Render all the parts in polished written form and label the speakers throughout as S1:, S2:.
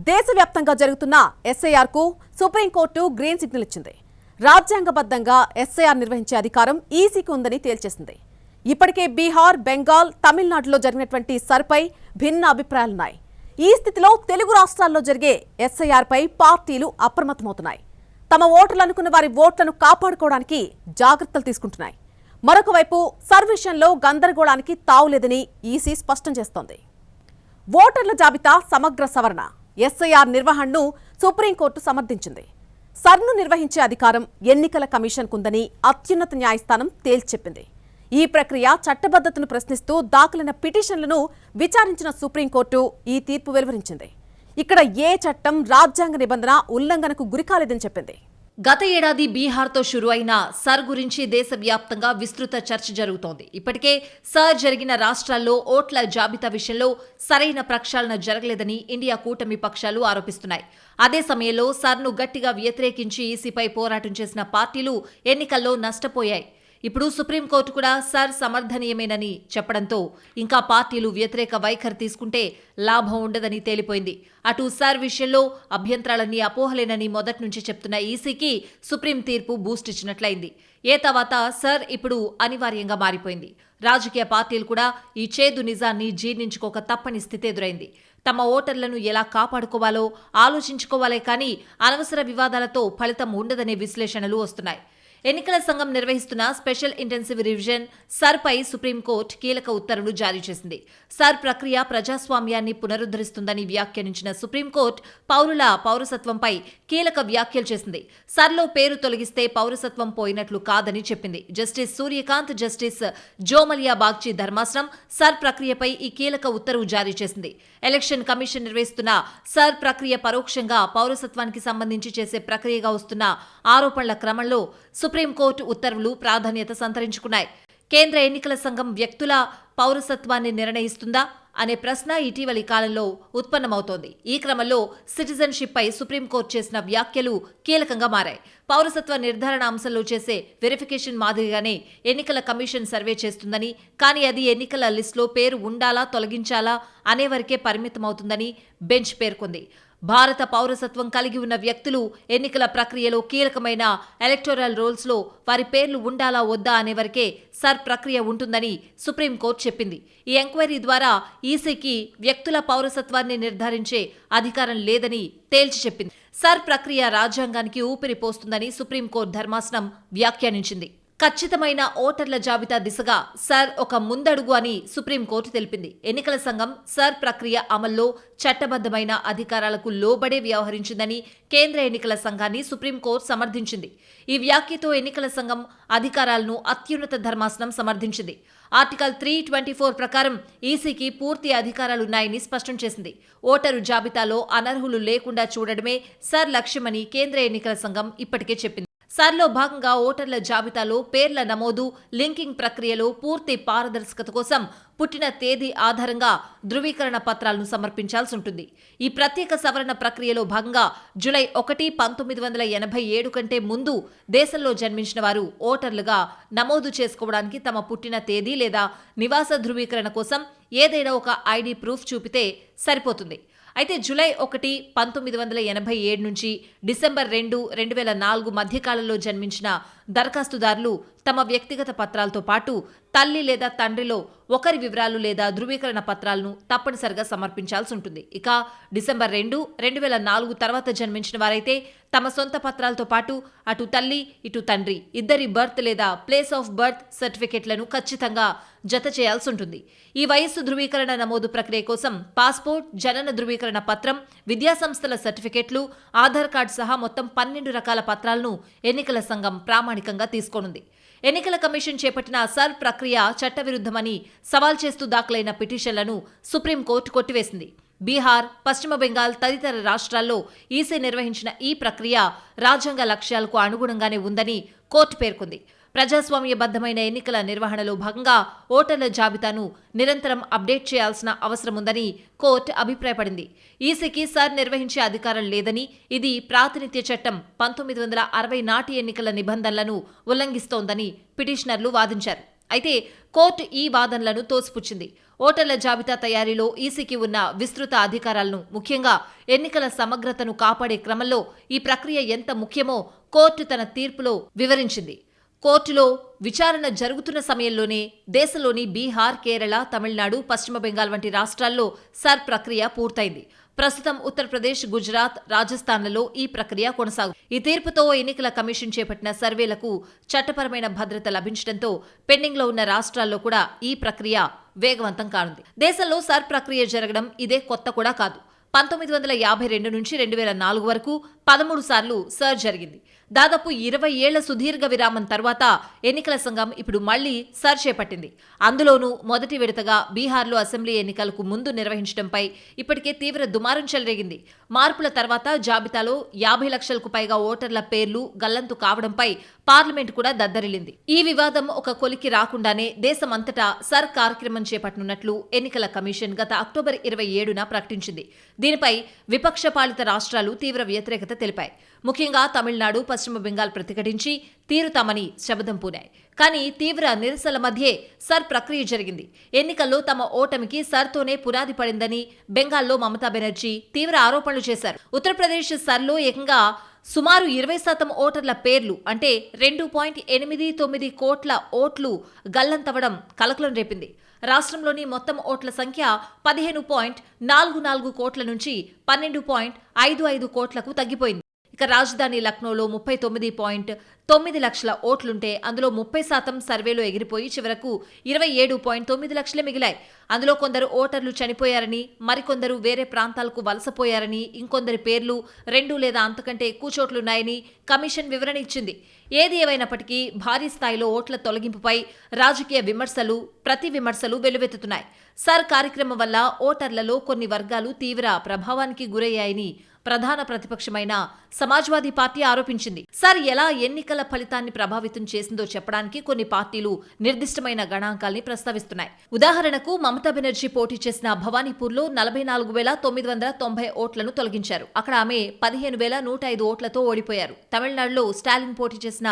S1: దేశవ్యాప్తంగా జరుగుతున్న ఎస్ఐఆర్కు supreme court green signal ఇచ్చింది. రాజ్యాంగబద్ధంగా ఎస్ఐఆర్ నిర్వహించే అధికారం ఈసీకి ఉందని తేల్చేసింది. ఇప్పటికే బీహార్, బెంగాల్, తమిళనాడులో జరిగినటువంటి సర్పై భిన్న అభిప్రాయాలున్నాయి. ఈ స్థితిలో తెలుగు రాష్ట్రాల్లో జరిగే ఎస్ఐఆర్పై పార్టీలు అప్రమత్తమవుతున్నాయి. తమ ఓటర్లు అనుకున్న వారి ఓట్లను కాపాడుకోవడానికి జాగ్రత్తలు తీసుకుంటున్నాయి. మరొక వైపు సర్ విషయంలో గందరగోళానికి తావులేదని ఈసీ స్పష్టం చేస్తోంది. ఓటర్ల జాబితా సమగ్ర సవరణ ఎస్ఐఆర్ నిర్వహణను సుప్రీంకోర్టు సమర్థించింది. సర్ను నిర్వహించే అధికారం ఎన్నికల కమిషన్కుందని అత్యున్నత న్యాయస్థానం తేల్చెప్పింది. ఈ ప్రక్రియ చట్టబద్ధతను ప్రశ్నిస్తూ దాఖలైన పిటిషన్లను విచారించిన సుప్రీంకోర్టు ఈ తీర్పు వెలువరించింది. ఇక్కడ ఏ చట్టం రాజ్యాంగ నిబంధన ఉల్లంఘనకు గురికాలేదని చెప్పింది.
S2: గత ఏడాది బీహార్తో షురు అయిన సర్ గురించి దేశవ్యాప్తంగా విస్తృత చర్చ జరుగుతోంది. ఇప్పటికే సర్ జరిగిన రాష్ట్రాల్లో ఓట్ల జాబితా విషయంలో సరైన ప్రక్షాళన జరగలేదని ఇండియా కూటమి పక్షాలు ఆరోపిస్తున్నాయి. అదే సమయంలో సర్ను గట్టిగా వ్యతిరేకించి ఈసీపై పోరాటం చేసిన పార్టీలు ఎన్నికల్లో నష్టపోయాయి. ఇప్పుడు సుప్రీంకోర్టు కూడా సర్ సమర్థనీయమేనని చెప్పడంతో ఇంకా పార్టీలు వ్యతిరేక వైఖరి తీసుకుంటే లాభం ఉండదని తేలిపోయింది. అటు సర్ విషయంలో అభ్యంతరాలన్నీ అపోహలేనని మొదటి నుంచి చెప్తున్న ఈసీకి సుప్రీం తీర్పు బూస్ట్ ఇచ్చినట్లయింది. ఏ తర్వాత సర్ ఇప్పుడు అనివార్యంగా మారిపోయింది. రాజకీయ పార్టీలు కూడా ఈ చేదు నిజాన్ని జీర్ణించుకోక తప్పని స్థితి ఎదురైంది. తమ ఓటర్లను ఎలా కాపాడుకోవాలో ఆలోచించుకోవాలే కానీ అనవసర వివాదాలతో ఫలితం ఉండదనే విశ్లేషణలు వస్తున్నాయి. ఎన్నికల సంఘం నిర్వహిస్తున్న స్పెషల్ ఇంటెన్సివ్ రివిజన్ సర్పై సుప్రీంకోర్టు కీలక ఉత్తర్వులు జారీ చేసింది. సర్ ప్రక్రియ ప్రజాస్వామ్యాన్ని పునరుద్ధరిస్తుందని వ్యాఖ్యానించిన సుప్రీంకోర్టు పౌరుల పౌరసత్వంపై కీలక వ్యాఖ్యలు చేసింది. సర్లో పేరు తొలగిస్తే పౌరసత్వం పోయినట్లు కాదని చెప్పింది. జస్టిస్ సూర్యకాంత్, జస్టిస్ జోమలియా బాగ్చి ధర్మాసనం సర్ ప్రక్రియపై ఈ కీలక ఉత్తర్వు జారీ చేసింది. ఎలక్షన్ కమిషన్ నిర్వహిస్తున్న సర్ ప్రక్రియ పరోక్షంగా పౌరసత్వానికి సంబంధించి చేసే ప్రక్రియగా వస్తున్న ఆరోపణల క్రమంలో సుప్రీంకోర్టు ఉత్తర్వులు ప్రాధాన్యత సంతరించుకున్నాయి. కేంద్ర ఎన్నికల సంఘం వ్యక్తుల పౌరసత్వాన్ని నిర్ణయిస్తుందా అనే ప్రశ్న ఇటీవలి కాలంలో ఉత్పన్నమవుతోంది. ఈ క్రమంలో సిటిజన్షిప్ పై సుప్రీంకోర్టు చేసిన వ్యాఖ్యలు కీలకంగా మారాయి. పౌరసత్వ నిర్ధారణ అంశంలో చేసే వెరిఫికేషన్ మాదిరిగానే ఎన్నికల కమిషన్ సర్వే చేస్తుందని, కానీ అది ఎన్నికల లిస్టులో పేరు ఉండాలా తొలగించాలా అనే వరకే పరిమితమవుతుందని బెంచ్ పేర్కొంది. భారత పౌరసత్వం కలిగి ఉన్న వ్యక్తులు ఎన్నికల ప్రక్రియలో కీలకమైన ఎలక్టోరల్ రోల్స్లో వారి పేర్లు ఉండాలా వద్దా అనే వరకే సర్ ప్రక్రియ ఉంటుందని సుప్రీంకోర్టు చెప్పింది. ఈ ఎంక్వైరీ ద్వారా ఈసీకి వ్యక్తుల పౌరసత్వాన్ని నిర్ధారించే అధికారం లేదని తేల్చి చెప్పింది. సర్ ప్రక్రియ రాజ్యాంగానికి ఊపిరి పోస్తుందని సుప్రీంకోర్టు ధర్మాసనం వ్యాఖ్యానించింది. ఖచ్చితమైన ఓటర్ల జాబితా దిశగా సర్ ఒక ముందడుగు అని సుప్రీంకోర్టు తెలిపింది. ఎన్నికల సంఘం సర్ ప్రక్రియ అమల్లో చట్టబద్ధమైన అధికారాలకు లోబడే వ్యవహరించిందని కేంద్ర ఎన్నికల సంఘాన్ని సుప్రీంకోర్టు సమర్థించింది. ఈ వ్యాఖ్యతో ఎన్నికల సంఘం అధికారాలను అత్యున్నత ధర్మాసనం సమర్థించింది. ఆర్టికల్ 324 ప్రకారం ఈసీకి పూర్తి అధికారాలున్నాయని స్పష్టం చేసింది. ఓటరు జాబితాలో అనర్హులు లేకుండా చూడడమే సర్ లక్ష్యమని కేంద్ర ఎన్నికల సంఘం ఇప్పటికే చెప్పింది. సర్లో భాగంగా ఓటర్ల జాబితాలో పేర్ల నమోదు, లింకింగ్ ప్రక్రియలో పూర్తి పారదర్శకత కోసం పుట్టిన తేదీ ఆధారంగా ధృవీకరణ పత్రాలను సమర్పించాల్సి ఉంటుంది. ఈ ప్రత్యేక సవరణ ప్రక్రియలో భాగంగా జూలై 1, 1987 కంటే ముందు దేశంలో జన్మించిన వారు ఓటర్లుగా నమోదు చేసుకోవడానికి తమ పుట్టిన తేదీ లేదా నివాస ధృవీకరణ కోసం ఏదైనా ఒక ఐడి ప్రూఫ్ చూపితే సరిపోతుంది. అయితే జూలై 1, 1987 నుంచి డిసెంబర్ 2, 2004 మధ్యకాలంలో జన్మించిన దరఖాస్తుదారులు తమ వ్యక్తిగత పత్రాలతో పాటు తల్లి లేదా తండ్రిలో ఒకరి వివరాలు లేదా ధృవీకరణ పత్రాలను తప్పనిసరిగా సమర్పించాల్సి ఉంటుంది. ఇక డిసెంబర్ 2, 2004 తర్వాత జన్మించిన వారైతే తమ సొంత పత్రాలతో పాటు అటు తల్లి ఇటు తండ్రి ఇద్దరి బర్త్ లేదా ప్లేస్ ఆఫ్ బర్త్ సర్టిఫికెట్లను ఖచ్చితంగా జత చేయాల్సి ఉంటుంది. ఈ వయస్సు ధృవీకరణ నమోదు ప్రక్రియ కోసం పాస్పోర్ట్, జనన ధృవీకరణ పత్రం, విద్యాసంస్థల సర్టిఫికెట్లు, ఆధార్ కార్డు సహా మొత్తం 12 రకాల పత్రాలను ఎన్నికల సంఘం ప్రామాణికంగా తీసుకోనుంది. ఎన్నికల కమిషన్ చేపట్టిన సర్ ప్రక్రియ చట్టవిరుద్ధమని సవాల్ చేస్తూ దాఖలైన పిటిషన్లను సుప్రీంకోర్టు కొట్టివేసింది. బీహార్, పశ్చిమ బెంగాల్ తదితర రాష్ట్రాల్లో ఈసీ నిర్వహించిన ఈ ప్రక్రియ రాజ్యాంగ లక్ష్యాలకు అనుగుణంగానే ఉందని కోర్టు పేర్కొంది. ప్రజాస్వామ్యబద్ధమైన ఎన్నికల నిర్వహణలో భాగంగా ఓటర్ల జాబితాను నిరంతరం అప్డేట్ చేయాల్సిన అవసరం ఉందని కోర్టు అభిప్రాయపడింది. ఈసీకి సర్ నిర్వహించే అధికారం లేదని, ఇది ప్రాతినిధ్య చట్టం 1960 నాటి ఎన్నికల నిబంధనలను ఉల్లంఘిస్తోందని పిటిషనర్లు వాదించారు. అయితే కోర్టు ఈ వాదనలను తోసిపుచ్చింది. ఓటర్ల జాబితా తయారీలో ఈసీకి ఉన్న విస్తృత అధికారాలను, ముఖ్యంగా ఎన్నికల సమగ్రతను కాపాడే క్రమంలో ఈ ప్రక్రియ ఎంత ముఖ్యమో కోర్టు తన తీర్పులో వివరించింది. కోర్టులో విచారణ జరుగుతున్న సమయంలోనే దేశంలోని బీహార్, కేరళ, తమిళనాడు, పశ్చిమ బెంగాల్ వంటి రాష్ట్రాల్లో సర్ ప్రక్రియ పూర్తయింది. ప్రస్తుతం ఉత్తరప్రదేశ్, గుజరాత్, రాజస్థాన్లలో ఈ ప్రక్రియ కొనసాగుతుంది. ఈ తీర్పుతో ఎన్నికల కమిషన్ చేపట్టిన సర్వేలకు చట్టపరమైన భద్రత లభించడంతో పెండింగ్లో ఉన్న రాష్ట్రాల్లో కూడా ఈ ప్రక్రియ వేగవంతం కానుంది. దేశంలో సర్ ప్రక్రియ జరగడం ఇదే కొత్త కూడా కాదు. 1952 నుంచి 2004 వరకు 13 సార్లు సర్ జరిగింది. దాదాపు 20 ఏళ్ల సుదీర్ఘ విరామం తర్వాత ఎన్నికల సంఘం ఇప్పుడు మళ్లీ సర్ చేపట్టింది. అందులోనూ మొదటి విడతగా బీహార్లో అసెంబ్లీ ఎన్నికలకు ముందు నిర్వహించడంపై ఇప్పటికే తీవ్ర దుమారం చెలరేగింది. మార్పుల తర్వాత జాబితాలో 50 లక్షలకు పైగా ఓటర్ల పేర్లు గల్లంతు కావడంపై పార్లమెంట్ కూడా దద్దరిల్లింది. ఈ వివాదం ఒక కొలికి రాకుండానే దేశమంతటా సర్ కార్యక్రమం చేపట్టనున్నట్లు ఎన్నికల కమిషన్ గత అక్టోబర్ 27న ప్రకటించింది. దీనిపై విపక్ష పాలిత రాష్ట్రాలు తీవ్ర వ్యతిరేకత తెలిపాయి. ముఖ్యంగా తమిళనాడు, పశ్చిమ బెంగాల్ ప్రతిఘటించి తీరుతామని శపథం పూనాయి. కానీ తీవ్ర నిరసనల మధ్యే సర్ ప్రక్రియ జరిగింది. ఎన్నికల్లో తమ ఓటమికి సర్తోనే పునాది పడిందని బెంగాల్లో మమతా బెనర్జీ తీవ్ర ఆరోపణలు చేశారు. ఉత్తరప్రదేశ్ సర్లో ఏకంగా సుమారు 20% ఓటర్ల పేర్లు అంటే 2.89 కోట్ల ఓట్లు గల్లంతవడం కలకలం రేపింది. రాష్ట్రంలోని మొత్తం ఓట్ల సంఖ్య 15.44 కోట్ల నుంచి 12.55 కోట్లకు తగ్గిపోయింది. ఇక రాజధాని లక్నోలో 39.9 లక్షల ఓట్లుంటే అందులో 30% సర్వేలో ఎగిరిపోయి చివరకు 27.9 లక్షలే మిగిలాయి. అందులో కొందరు ఓటర్లు చనిపోయారని, మరికొందరు వేరే ప్రాంతాలకు వలసపోయారని, ఇంకొందరి పేర్లు 2 లేదా అంతకంటే ఎక్కువ చోట్లున్నాయని కమిషన్ వివరణ ఇచ్చింది. ఏది ఏమైనప్పటికీ భారీ స్థాయిలో ఓట్ల తొలగింపుపై రాజకీయ విమర్శలు, ప్రతి విమర్శలు వెల్లువెత్తుతున్నాయి. సర్ కార్యక్రమం వల్ల ఓటర్లలో కొన్ని వర్గాలు తీవ్ర ప్రభావానికి గురయ్యాయని ప్రధాన ప్రతిపక్షమైన సమాజ్వాదీ పార్టీ ఆరోపించింది. సర్ ఎలా ఎన్నికల ఫలితాన్ని ప్రభావితం చేసిందో చెప్పడానికి కొన్ని పార్టీలు నిర్దిష్టమైన గణాంకాల్ని ప్రస్తావిస్తున్నాయి. ఉదాహరణకు మమతా బెనర్జీ పోటీ చేసిన భవానీపూర్లో 44,990 ఓట్లను తొలగించారు. అక్కడ ఆమె 15,105 ఓట్లతో ఓడిపోయారు. తమిళనాడులో స్టాలిన్ పోటీ చేసిన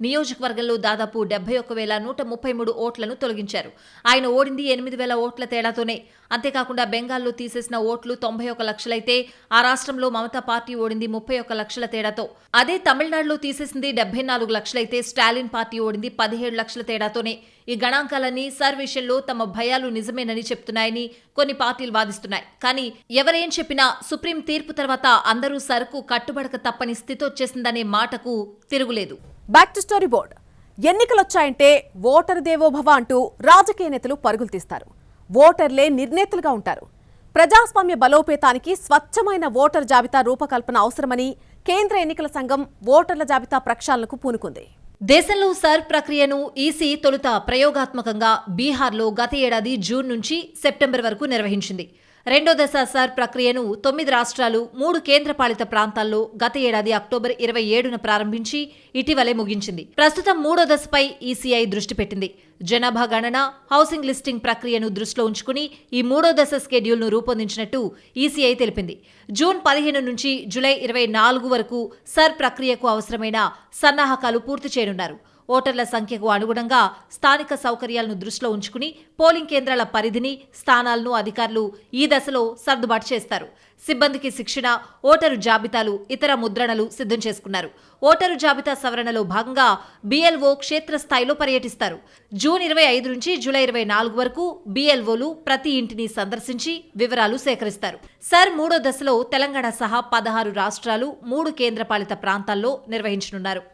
S2: నియోజకవర్గంలో దాదాపు 71,133 ఓట్లను తొలగించారు. ఆయన ఓడింది 8,000 ఓట్ల తేడాతోనే. అంతేకాకుండా బెంగాల్లో తీసేసిన ఓట్లు 91 లక్షలైతే ఆ రాష్ట్రంలో మమతా పార్టీ ఓడింది 31 లక్షల తేడాతో. అదే తమిళనాడులో తీసేసింది 74 లక్షలైతే స్టాలిన్ పార్టీ ఓడింది 17 లక్షల తేడాతోనే. ఈ గణాంకాలన్నీ సర్ విషయంలో తమ భయాలు నిజమేనని చెప్తున్నాయని కొన్ని పార్టీలు వాదిస్తున్నాయి. కానీ ఎవరేం చెప్పినా సుప్రీం తీర్పు తర్వాత అందరూ సర్కు కట్టుబడక తప్పని స్థితి వచ్చేసిందనే మాటకు తిరుగులేదు.
S1: Back to story board. ఎన్నికలొచ్చాయంటే ఓటర్ దేవోభవ అంటూ రాజకీయ నేతలు పరుగులు తీస్తారు. ఓటర్లే నిర్ణేతలుగా ఉంటారు. ప్రజాస్వామ్య బలోపేతానికి స్వచ్ఛమైన ఓటర్ జాబితా రూపకల్పన అవసరమని కేంద్ర ఎన్నికల సంఘం ఓటర్ల జాబితా ప్రక్షాళనకు పూనుకుంది.
S2: దేశంలో సర్ ప్రక్రియను ఈసీ తొలుత ప్రయోగాత్మకంగా బీహార్లో గత ఏడాది జూన్ నుంచి సెప్టెంబర్ వరకు నిర్వహించింది. రెండో దశ సర్ ప్రక్రియను 9 రాష్ట్రాలు, 3 కేంద్రపాలిత ప్రాంతాల్లో గత ఏడాది అక్టోబర్ 27న ప్రారంభించి ఇటీవలే ముగించింది. ప్రస్తుతం మూడో దశపై ఈసీఐ దృష్టి పెట్టింది. జనాభా గణన, హౌసింగ్ లిస్టింగ్ ప్రక్రియను దృష్టిలో ఉంచుకుని ఈ మూడో దశ స్కెడ్యూల్ను రూపొందించినట్టు ఈసీఐ తెలిపింది. జూన్ 15 నుంచి జూలై 24 వరకు సర్ ప్రక్రియకు అవసరమైన సన్నాహకాలు పూర్తి చేయనున్నారు. ఓటర్ల సంఖ్యకు అనుగుణంగా స్థానిక సౌకర్యాలను దృష్టిలో ఉంచుకుని పోలింగ్ కేంద్రాల పరిధిని, స్థానాలను అధికారులు ఈ దశలో సర్దుబాటు చేస్తారు. సిబ్బందికి శిక్షణ, ఓటరు జాబితాలు, ఇతర ముద్రణలు సిద్ధం చేసుకున్నారు. ఓటరు జాబితా సవరణలో భాగంగా బీఎల్ఓ క్షేత్రస్థాయిలో పర్యటిస్తారు. జూన్ 25 నుంచి జూలై 24 వరకు బీఎల్ఓలు ప్రతి ఇంటిని సందర్శించి వివరాలు సేకరిస్తారు. సర్ మూడో దశలో తెలంగాణ సహా 16 రాష్ట్రాలు, 3 కేంద్రపాలిత ప్రాంతాల్లో నిర్వహించనున్నారు.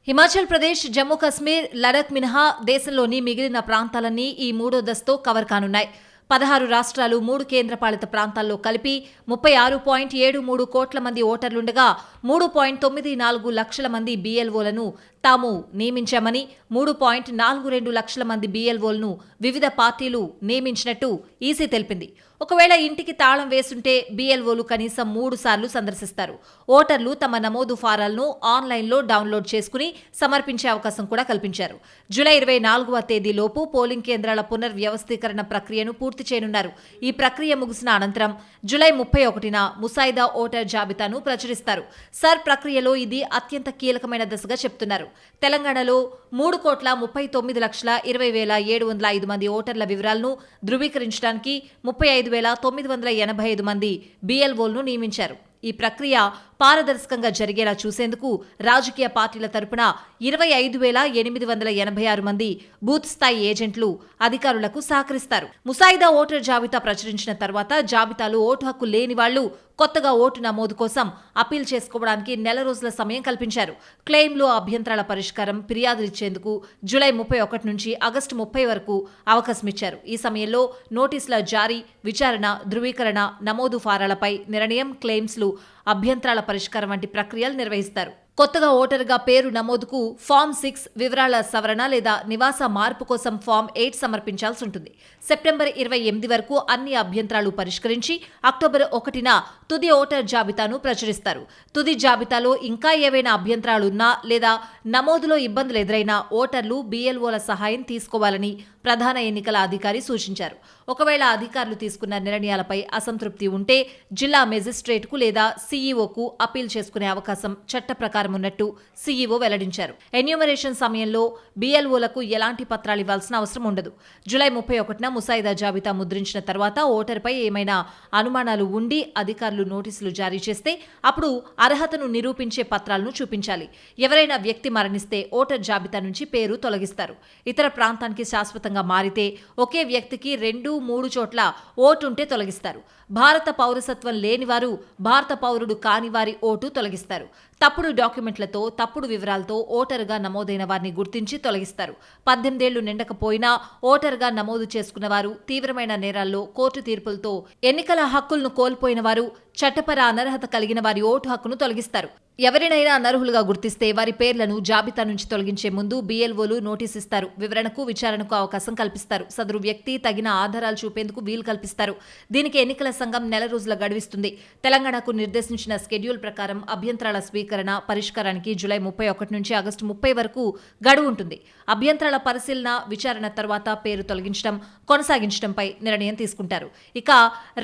S2: హిమాచల్ ప్రదేశ్, జమ్మూ కశ్మీర్, లడఖ్ మినహా దేశంలోని మిగిలిన ప్రాంతాలన్నీ ఈ మూడో దశతో కవర్ కానున్నాయి. 16 రాష్ట్రాలు, 3 కేంద్రపాలిత ప్రాంతాల్లో కలిపి 36.73 కోట్ల మంది ఓటర్లుండగా 3.94 లక్షల మంది బీఎల్ఓలను తాము నియమించామని, 3.42 లక్షల మంది బీఎల్ఓలను వివిధ పార్టీలు నియమించినట్టు ఈసీ తెలిపింది. ఒకవేళ ఇంటికి తాళం వేసుంటే బీఎల్ఓలు కనీసం 3 సార్లు సందర్శిస్తారు. ఓటర్లు తమ నమోదు ఫారాలను ఆన్లైన్లో డౌన్లోడ్ చేసుకుని సమర్పించే అవకాశం కూడా కల్పించారు. జూలై 24వ తేదీలోపు పోలింగ్ కేంద్రాల పునర్వ్యవస్థీకరణ ప్రక్రియను పూర్తి చేయనున్నారు. ఈ ప్రక్రియ ముగిసిన అనంతరం జూలై 31న ముసాయిదా ఓటర్ జాబితాను ప్రచురిస్తారు. సర్ ప్రక్రియలో ఇది అత్యంత కీలకమైన దశగా చెప్తున్నారు. తెలంగాణలో 3,39,20,705 మంది ఓటర్ల వివరాలను ధృవీకరించడానికి 35,985 మంది BLOలను నియమించారు. ఈ ప్రక్రియ పారదర్శకంగా జరిగేలా చూసేందుకు రాజకీయ పార్టీల తరపున 25,886 మంది బూత్ స్థాయి ఏజెంట్లు అధికారులకు సహకరిస్తారు. ముసాయిదా ఓటర్ జాబితా ప్రచురించిన తర్వాత జాబితాలో ఓటు హక్కు లేని వాళ్లు కొత్తగా ఓటు నమోదు కోసం అప్పీల్ చేసుకోవడానికి నెల రోజుల సమయం కల్పించారు. క్లెయిమ్లు, అభ్యంతరాల పరిష్కారం, ఫిర్యాదులు ఇచ్చేందుకు జూలై 31 నుంచి ఆగస్టు 30 వరకు అవకాశమిచ్చారు. ఈ సమయంలో నోటీసుల జారీ, విచారణ, ధృవీకరణ, నమోదు ఫారాలపై నిర్ణయం, క్లెయిమ్స్లు, అభ్యంతరాల పరిష్కారం వంటి ప్రక్రియలు నిర్వహిస్తారు. కొత్తగా ఓటరుగా పేరు నమోదుకు ఫామ్ 6, వివరాల సవరణ లేదా నివాస మార్పు కోసం ఫామ్ 8 సమర్పించాల్సి ఉంటుంది. సెప్టెంబర్ 28 వరకు అన్ని అభ్యంతరాలు పరిష్కరించి అక్టోబర్ 1న తుది ఓటర్ జాబితాను ప్రచురిస్తారు. తుది జాబితాలో ఇంకా ఏవైనా అభ్యంతరాలున్నా లేదా నమోదులో ఇబ్బందులు ఎదురైనా ఓటర్లు BLOల సహాయం తీసుకోవాలని ప్రధాన ఎన్నికల అధికారి సూచించారు. ఒకవేళ అధికారులు తీసుకున్న నిర్ణయాలపై అసంతృప్తి ఉంటే జిల్లా మెజిస్ట్రేట్కు లేదా CEOకు అప్పీల్ చేసుకునే అవకాశం చట్ట ప్రకారం ఉన్నట్టు CEO వెల్లడించారు. ఎన్యూమరేషన్ సమయంలో BLOలకు ఎలాంటి పత్రాలు ఇవ్వాల్సిన అవసరం ఉండదు. జూలై 31న ముసాయిదా జాబితా ముద్రించిన తర్వాత ఓటర్పై ఏమైనా అనుమానాలు ఉండి అధికారులు నోటీసులు జారీ చేస్తే అప్పుడు అర్హతను నిరూపించే పత్రాలను చూపించాలి. ఎవరైనా వ్యక్తి మరణిస్తే ఓటర్ జాబితా నుంచి పేరు తొలగిస్తారు. ఇతర ప్రాంతానికి శాశ్వతంగా మారితే ఒకే వ్యక్తికి 2-3 చోట్ల ఓటుంటే తొలగిస్తారు. భారత పౌరసత్వం లేనివారు, భారత పౌరుడు కాని వారి ఓటు తొలగిస్తారు. తప్పుడు డాక్యుమెంట్లతో, తప్పుడు వివరాలతో ఓటరుగా నమోదైన వారిని గుర్తించి తొలగిస్తారు. 18 ఏళ్లు నిండకపోయినా ఓటరుగా నమోదు చేసుకున్న వారు, తీవ్రమైన నేరాల్లో కోర్టు తీర్పులతో ఎన్నికల హక్కులను కోల్పోయిన వారు, చట్టపర అనర్హత కలిగిన వారి ఓటు హక్కును తొలగిస్తారు. ఎవరినైనా అనర్హులుగా గుర్తిస్తే వారి పేర్లను జాబితా నుంచి తొలగించే ముందు BLOలు నోటీస్ ఇస్తారు. వివరణకు, విచారణకు అవకాశం కల్పిస్తారు. సదరు వ్యక్తి తగిన ఆధారాలు చూపేందుకు వీలు కల్పిస్తారు. దీనికి ఎన్నికల సంఘం నెల రోజుల గడువిస్తుంది. తెలంగాణకు నిర్దేశించిన స్కెడ్యూల్ ప్రకారం అభ్యంతరాల స్వీకరణ, పరిష్కారానికి జూలై 31 నుంచి ఆగస్టు 30 వరకు గడువు ఉంటుంది. అభ్యంతరాల పరిశీలన, విచారణ తర్వాత పేరు తొలగించడం, కొనసాగించడంపై నిర్ణయం తీసుకుంటారు. ఇక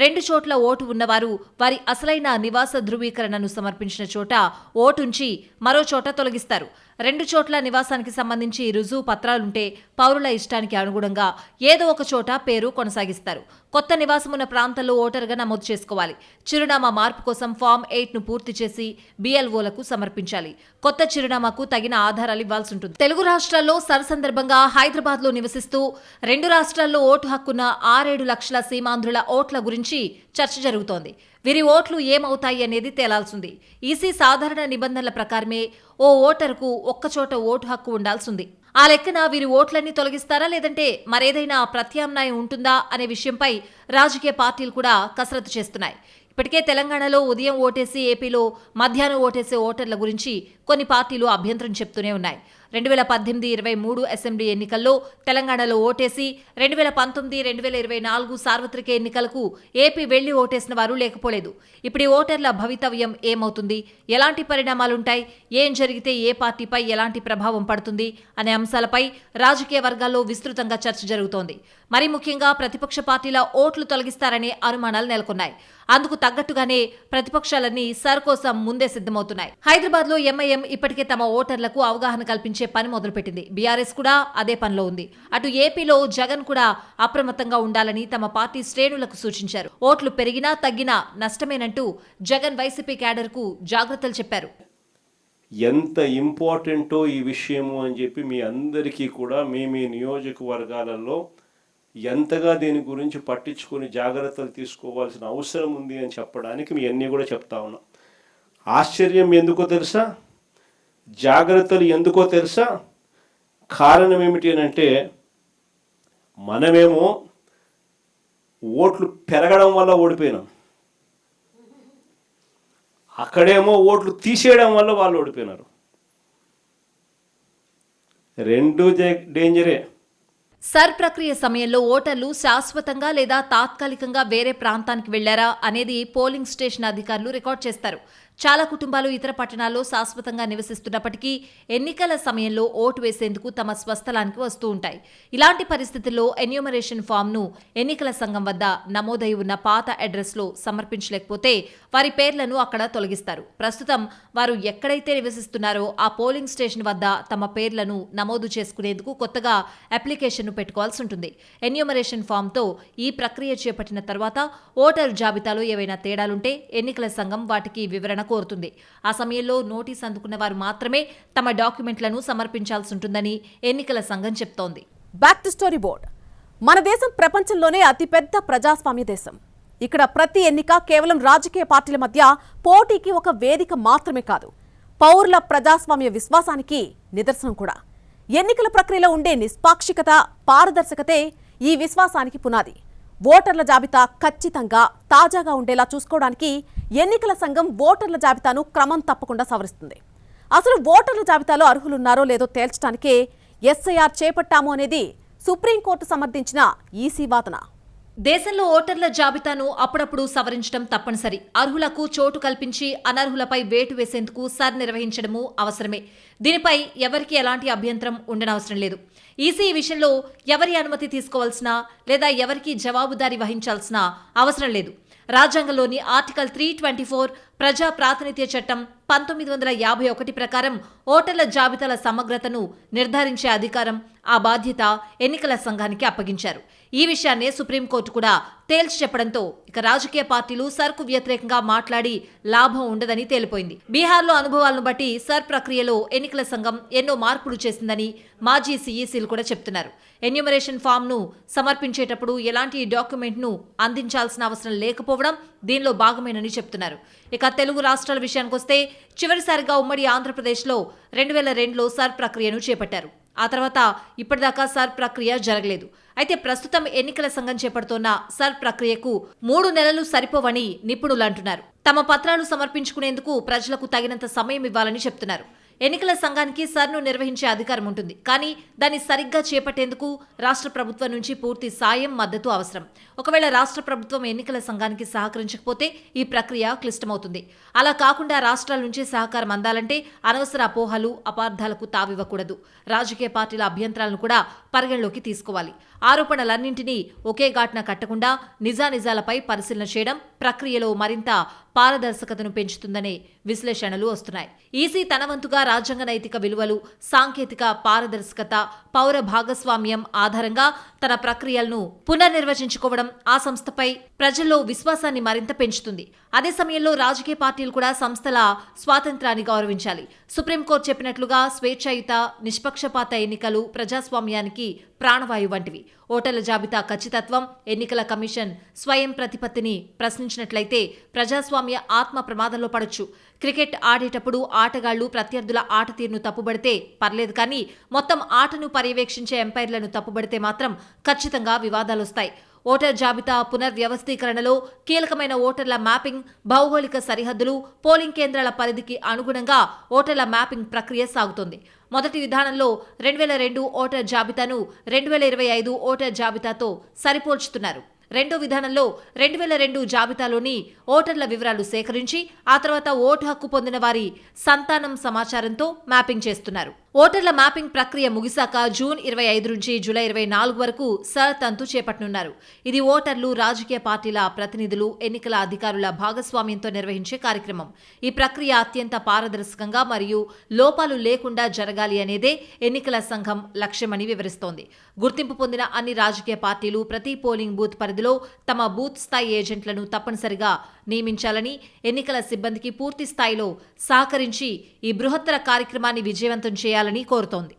S2: 2 చోట్ల ఓటు ఉన్నవారు వారి అసలైన నివాస ధృవీకరణను సమర్పించిన చోట ఓటుంచి మరో చోట తొలగిస్తారు. 2 చోట్ల నివాసానికి సంబంధించి రుజువు పత్రాలుంటే పౌరుల ఇష్టానికి అనుగుణంగా ఏదో ఒక చోట పేరు కొనసాగిస్తారు. కొత్త నివాసమున్న ప్రాంతంలో ఓటరుగా నమోదు చేసుకోవాలి. చిరునామా మార్పు కోసం ఫామ్ 8ను పూర్తి చేసి BLOలకు సమర్పించాలి. కొత్త చిరునామాకు తగిన ఆధారాలు ఇవ్వాల్సి ఉంటుంది. తెలుగు రాష్ట్రాల్లో సరసందర్భంగా హైదరాబాద్లో నివసిస్తూ 2 రాష్ట్రాల్లో ఓటు హక్కున్న 6-7 లక్షల సీమాంధ్రుల ఓట్ల గురించి చర్చ జరుగుతోంది. వీరి ఓట్లు ఏమవుతాయి అనేది తేలాల్సింది. ఈసీ సాధారణ నిబంధనల ప్రకారమే ఓ ఓటరుకు ఒక్కచోట ఓటు హక్కు ఉండాల్సింది. ఆ లెక్కన వీరి ఓట్లన్నీ తొలగిస్తారా లేదంటే మరేదైనా ప్రత్యామ్నాయం ఉంటుందా అనే విషయంపై రాజకీయ పార్టీలు కూడా కసరత్తు చేస్తున్నాయి. ఇప్పటికే తెలంగాణలో ఉదయం ఓటేసి, ఏపీలో మధ్యాహ్నం ఓటేసే ఓటర్ల గురించి కొన్ని పార్టీలు అభ్యంతరం చెప్తూనే ఉన్నాయి. 2018-23 అసెంబ్లీ ఎన్నికల్లో తెలంగాణలో ఓటేసి 2019-2024 సార్వత్రిక ఎన్నికలకు ఏపీ వెళ్లి ఓటేసిన వారు లేకపోలేదు. ఇప్పుడు ఈ ఓటర్ల భవితవ్యం ఏమవుతుంది, ఎలాంటి పరిణామాలుంటాయి, ఏం జరిగితే ఏ పార్టీపై ఎలాంటి ప్రభావం పడుతుంది అనే అంశాలపై రాజకీయ వర్గాల్లో విస్తృతంగా చర్చ జరుగుతోంది. మరి ముఖ్యంగా ప్రతిపక్ష పార్టీల ఓట్లు తొలగిస్తారనే అనుమానాలు నెలకొన్నాయి. అందుకు తగ్గట్టుగానే ప్రతిపక్షాలన్నీ సర్ కోసం ముందే సిద్ధమవుతున్నాయి. హైదరాబాద్ లో MIM ఇప్పటికే తమ ఓటర్లకు అవగాహన కల్పించే పని మొదలుపెట్టింది. BRS కూడా అదే పనిలో ఉంది. అటు ఏపీలో జగన్ కూడా అప్రమత్తంగా ఉండాలని తమ పార్టీ శ్రేణులకు సూచించారు. ఓట్లు పెరిగినా తగ్గినా నష్టమేనంటూ జగన్ వైసీపీ క్యాడర్కు జాగ్రత్తలు చెప్పారు.
S3: ఎంత ఇంపార్టెంటో ఈ విషయము అని చెప్పి మీ అందరికీ కూడా మీ నియోజకవర్గాలలో ఎంతగా దీని గురించి పట్టించుకొని జాగ్రత్తలు తీసుకోవాల్సిన అవసరం ఉంది అని చెప్పడానికి మీ అన్నీ కూడా చెప్తా ఉన్నా. ఆశ్చర్యం ఎందుకో తెలుసా, జాగ్రత్తలు ఎందుకో తెలుసా, కారణం ఏమిటి అని అంటే మనమేమో ఓట్లు పెరగడం వల్ల ఓడిపోయినాం, అక్కడేమో ఓట్లు తీసేయడం వల్ల వాళ్ళు ఓడిపోయినారు. రెండు డేంజరే.
S2: సర్ ప్రక్రియ సమయంలో ఓటర్లు శాశ్వతంగా లేదా తాత్కాలికంగా వేరే ప్రాంతానికి వెళ్లారా అనేది పోలింగ్ స్టేషన్ అధికారులు రికార్డ్ చేస్తారు. చాలా కుటుంబాలు ఇతర పట్టణాల్లో శాశ్వతంగా నివసిస్తున్నప్పటికీ ఎన్నికల సమయంలో ఓటు వేసేందుకు తమ స్వస్థలానికి వస్తూ ఉంటాయి. ఇలాంటి పరిస్థితుల్లో ఎన్యూమరేషన్ ఫామ్ను ఎన్నికల సంఘం వద్ద నమోదై ఉన్న పాత అడ్రస్లో సమర్పించలేకపోతే వారి పేర్లను అక్కడ తొలగిస్తారు. ప్రస్తుతం వారు ఎక్కడైతే నివసిస్తున్నారో ఆ పోలింగ్ స్టేషన్ వద్ద తమ పేర్లను నమోదు చేసుకునేందుకు కొత్తగా అప్లికేషన్ను పెట్టుకోవాల్సి ఉంటుంది. ఎన్యూమరేషన్ ఫామ్తో ఈ ప్రక్రియ చేపట్టిన తర్వాత ఓటరు జాబితాలో ఏవైనా తేడాలుంటే ఎన్నికల సంఘం వాటికి వివరణ కోరుతుంది. ఆ సమయంలో నోటీస్ అందుకున్న వారు మాత్రమే తమ డాక్యుమెంట్లను సమర్పించాల్సి ఉంటుందని ఎన్నికల సంఘం చెప్తోంది.
S1: Back to story board. మన దేశం ప్రపంచంలోనే అతిపెద్ద ప్రజాస్వామ్య దేశం. ఇక్కడ ప్రతి ఎన్నిక కేవలం రాజకీయ పార్టీల మధ్య పోటీకి ఒక వేదిక మాత్రమే కాదు, పౌరుల ప్రజాస్వామ్య విశ్వాసానికి నిదర్శనం కూడా. ఎన్నికల ప్రక్రియలో ఉండే నిష్పాక్షికత, పారదర్శకతే ఈ విశ్వాసానికి పునాది. ఓటర్ల జాబితా ఖచ్చితంగా తాజాగా ఉండేలా చూసుకోవడానికి ఎన్నికల సంఘం ఓటర్ల జాబితాను క్రమం తప్పకుండా సవరిస్తుంది. అసలు ఓటర్ల జాబితాలో అర్హులున్నారో లేదో తేల్చడానికే ఎస్ఐఆర్ చేపట్టాము అనేది సుప్రీంకోర్టు సమర్థించిన ఈసీ వాదన.
S2: దేశంలో ఓటర్ల జాబితాను అప్పుడప్పుడు సవరించడం తప్పనిసరి. అర్హులకు చోటు కల్పించి అనర్హులపై వేటు వేసేందుకు సర్ నిర్వహించడము అవసరమే. దీనిపై ఎవరికి ఎలాంటి అభ్యంతరం ఉండనవసరం లేదు. ఈసీ ఈ విషయంలో ఎవరి అనుమతి తీసుకోవాల్సిన లేదా ఎవరికి జవాబుదారీ వహించాల్సిన అవసరం లేదు. రాజ్యాంగంలోని ఆర్టికల్ 324 ప్రజా ప్రాతినిధ్య చట్టం 1951 ప్రకారం ఓటర్ల జాబితాల సమగ్రతను నిర్ధారించే అధికారం, ఆ బాధ్యత ఎన్నికల సంఘానికి అప్పగించారు. ఈ విషయాన్నే సుప్రీంకోర్టు కూడా తేల్చి చెప్పడంతో ఇక రాజకీయ పార్టీలు సర్కు వ్యతిరేకంగా మాట్లాడి లాభం ఉండదని తేలిపోయింది. బీహార్లో అనుభవాలను బట్టి సర్ ప్రక్రియలో ఎన్నికల సంఘం ఎన్నో మార్పులు చేసిందని మాజీ సీఈసీలు కూడా చెప్తున్నారు. ఎన్యూమరేషన్ ఫామ్ను సమర్పించేటప్పుడు ఎలాంటి డాక్యుమెంట్ను అందించాల్సిన అవసరం లేకపోవడం దీనిలో భాగమేనని చెప్తున్నారు. ఇక తెలుగు రాష్ట్రాల విషయానికొస్తే చివరిసారిగా ఉమ్మడి ఆంధ్రప్రదేశ్లో 2002లో సర్ ప్రక్రియను చేపట్టారు. ఆ తర్వాత ఇప్పటిదాకా సర్ ప్రక్రియ జరగలేదు. అయితే ప్రస్తుతం ఎన్నికల సంఘం చేపడుతోన్న సర్ ప్రక్రియకు 3 నెలలు సరిపోవని నిపుణులు అంటున్నారు. తమ పత్రాలు సమర్పించుకునేందుకు ప్రజలకు తగినంత సమయం ఇవ్వాలని చెప్తున్నారు. ఎన్నికల సంఘానికి సర్ను నిర్వహించే అధికారం ఉంటుంది. కానీ దాన్ని సరిగ్గా చేపట్టేందుకు రాష్ట్ర ప్రభుత్వం నుంచి పూర్తి సాయం, మద్దతు అవసరం. ఒకవేళ రాష్ట్ర ప్రభుత్వం ఎన్నికల సంఘానికి సహకరించకపోతే ఈ ప్రక్రియ క్లిష్టమవుతుంది. అలా కాకుండా రాష్ట్రాల నుంచి సహకారం అందాలంటే అనవసర అపోహలు, అపార్థాలకు తావివ్వకూడదు. రాజకీయ పార్టీల అభ్యంతరాలను కూడా పరిగణలోకి తీసుకోవాలి. ఆరోపణలన్నింటినీ ఒకే ఘాట్న కట్టకుండా నిజానిజాలపై పరిశీలన చేయడం ప్రక్రియలో మరింత పారదర్శకతను పెంచుతుందనే విశ్లేషణలు వస్తున్నాయి. ఈసీ తన వంతుగా రాజ్యాంగ నైతిక విలువలు, సాంకేతిక పారదర్శకత, పౌర భాగస్వామ్యం ఆధారంగా తన ప్రక్రియలను పునర్నిర్వచించుకోవడం ఆ సంస్థపై ప్రజల్లో విశ్వాసాన్ని మరింత పెంచుతుంది. అదే సమయంలో రాజకీయ పార్టీలు కూడా సంస్థల స్వాతంత్రాన్ని గౌరవించాలి. సుప్రీంకోర్టు చెప్పినట్లుగా స్వేచ్ఛాయుత, నిష్పక్షపాత ఎన్నికలు ప్రజాస్వామ్యానికి ప్రాణవాయు వంటివి. ఓటర్ల జాబితా ఖచ్చితత్వం, ఎన్నికల కమిషన్ స్వయం ప్రతిపత్తిని ప్రశ్నించినట్లయితే ప్రజాస్వామ్య ఆత్మ ప్రమాదంలో పడొచ్చు. క్రికెట్ ఆడేటప్పుడు ఆటగాళ్లు ప్రత్యర్థుల ఆట తీరును తప్పుబడితే పర్లేదు, కానీ మొత్తం ఆటను పర్యవేక్షించే ఎంపైర్లను తప్పుబడితే మాత్రం ఖచ్చితంగా వివాదాలొస్తాయి. ఓటర్ జాబితా పునర్వ్యవస్థీకరణలో కీలకమైన ఓటర్ల మ్యాపింగ్, భౌగోళిక సరిహద్దులు, పోలింగ్ కేంద్రాల పరిధికి అనుగుణంగా ఓటర్ల మ్యాపింగ్ ప్రక్రియ సాగుతోంది. మొదటి విధానంలో 2002 ఓటర్ జాబితాను 2025 ఓటర్ జాబితాతో సరిపోల్చుతున్నారు. రెండో విధానంలో 2002 జాబితాలోని ఓటర్ల వివరాలు సేకరించి ఆ తర్వాత ఓటు హక్కు పొందిన వారి సంతానం సమాచారంతో మ్యాపింగ్ చేస్తున్నారు. ఓటర్ల మ్యాపింగ్ ప్రక్రియ ముగిశాక జూన్ 25 నుంచి జూలై 24 వరకు సర్ తంతు చేపట్టనున్నారు. ఇది ఓటర్లు, రాజకీయ పార్టీల ప్రతినిధులు, ఎన్నికల అధికారుల భాగస్వామ్యంతో నిర్వహించే కార్యక్రమం. ఈ ప్రక్రియ అత్యంత పారదర్శకంగా మరియు లోపాలు లేకుండా జరగాలి అనేదే ఎన్నికల సంఘం లక్ష్యమని వివరిస్తోంది. గుర్తింపు పొందిన అన్ని రాజకీయ పార్టీలు ప్రతి పోలింగ్ బూత్ పరిధిలో తమ బూత్ స్థాయి ఏజెంట్లను తప్పనిసరిగా నియమించాలని, ఎన్నికల సిబ్బందికి పూర్తి స్థాయిలో సహకరించి ఈ బృహత్తర కార్యక్రమాన్ని విజయవంతం చేయాలని కోరుతోంది.